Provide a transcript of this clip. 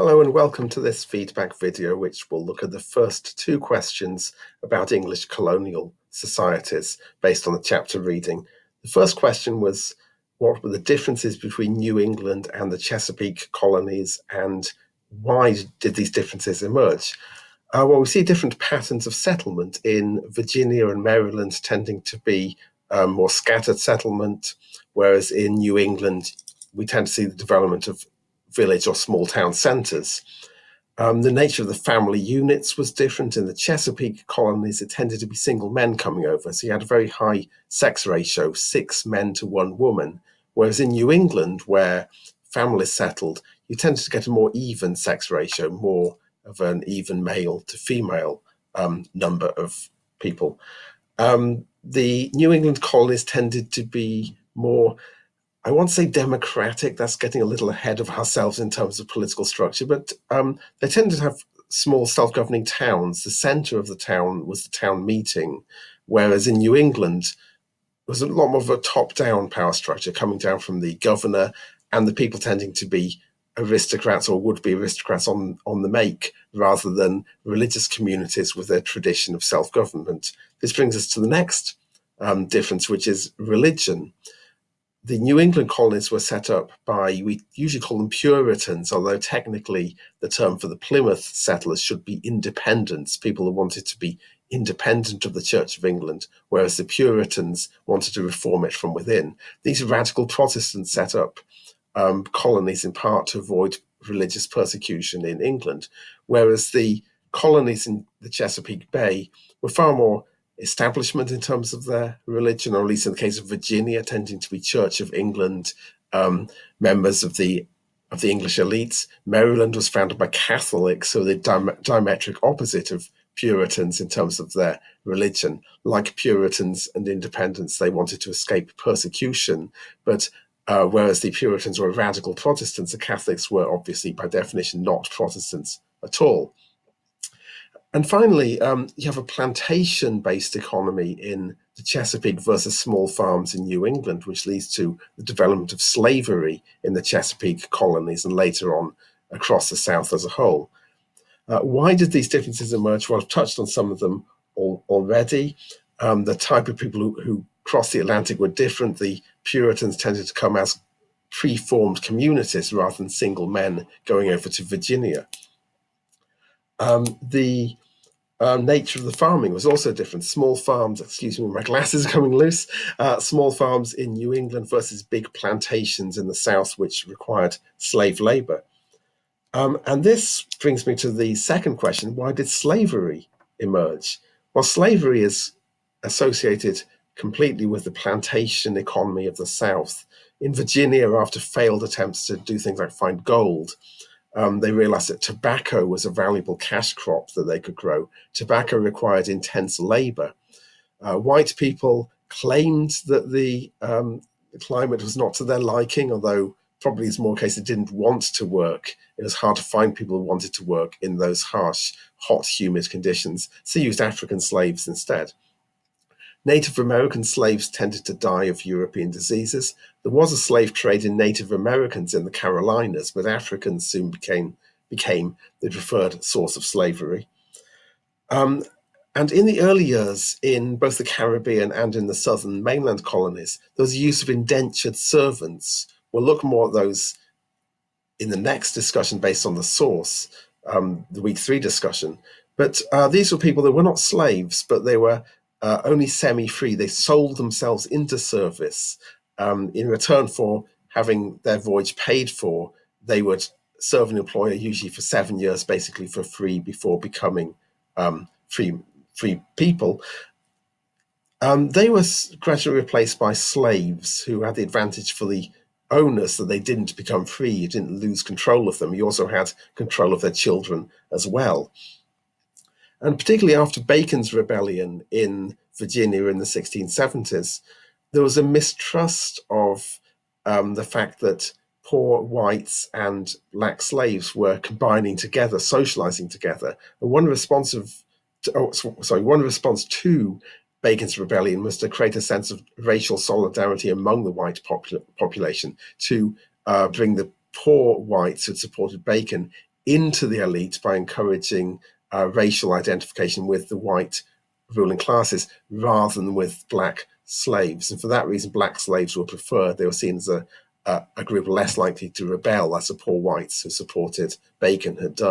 Hello and welcome to this feedback video, which will look at the first two questions about English colonial societies based on the chapter reading. The first question was, what were the differences between New England and the Chesapeake colonies, and why did these differences emerge? Well, we see different patterns of settlement in Virginia and Maryland tending to be more scattered settlement, whereas in New England, we tend to see the development of village or small town centres. The nature of the family units was different. In the Chesapeake colonies, it tended to be single men coming over, so you had a very high sex ratio, 6 men to 1 woman, whereas in New England, where families settled, you tended to get a more even sex ratio, more of an even male to female number of people. The New England colonies tended to be more, I want to say democratic. That's getting a little ahead of ourselves in terms of political structure, but they tended to have small self-governing towns. The center of the town was the town meeting, whereas in New England, there was a lot more of a top-down power structure coming down from the governor, and the people tending to be aristocrats or would-be aristocrats on the make, rather than religious communities with their tradition of self-government. This brings us to the next difference, which is religion. The New England colonies were set up by, we usually call them Puritans, although technically the term for the Plymouth settlers should be independents, people who wanted to be independent of the Church of England, whereas the Puritans wanted to reform it from within. These radical Protestants set up colonies in part to avoid religious persecution in England, whereas the colonies in the Chesapeake Bay were far more establishment in terms of their religion, or at least in the case of Virginia, tending to be Church of England members of the English elites. Maryland was founded by Catholics, so the diametric opposite of Puritans in terms of their religion. Like Puritans and independents, they wanted to escape persecution, but whereas the Puritans were radical Protestants, the Catholics were obviously by definition not Protestants at all. And finally, you have a plantation-based economy in the Chesapeake versus small farms in New England, which leads to the development of slavery in the Chesapeake colonies and later on across the South as a whole. Why did these differences emerge? Well, I've touched on some of them already. The type of people who crossed the Atlantic were different. The Puritans tended to come as pre-formed communities rather than single men going over to Virginia. The nature of the farming was also different. Small farms, excuse me, my glasses are coming loose. Small farms in New England versus big plantations in the South, which required slave labor. And this brings me to the second question: why did slavery emerge? Well, slavery is associated completely with the plantation economy of the South. In Virginia, after failed attempts to do things like find gold, they realized that tobacco was a valuable cash crop that they could grow. Tobacco required intense labor. White people claimed that the climate was not to their liking, although probably it's more case they didn't want to work. It was hard to find people who wanted to work in those harsh, hot, humid conditions, so they used African slaves instead. Native American slaves tended to die of European diseases. There was a slave trade in Native Americans in the Carolinas, but Africans soon became the preferred source of slavery. And in the early years, in both the Caribbean and in the southern mainland colonies, there was use of indentured servants. We'll look more at those in the next discussion based on the source, the week 3 discussion. But these were people that were not slaves, but they were only semi-free. They sold themselves into service. In return for having their voyage paid for, they would serve an employer usually for 7 years, basically for free, before becoming free people. They were gradually replaced by slaves who had the advantage for the owners that they didn't become free. You didn't lose control of them. You also had control of their children as well. And particularly after Bacon's rebellion in Virginia in the 1670s, there was a mistrust of the fact that poor whites and black slaves were combining together, socializing together. And one response to Bacon's rebellion was to create a sense of racial solidarity among the white population, to bring the poor whites who supported Bacon into the elite by encouraging racial identification with the white ruling classes rather than with black slaves. And for that reason, black slaves were preferred. They were seen as a group less likely to rebel, as the poor whites who supported Bacon had done.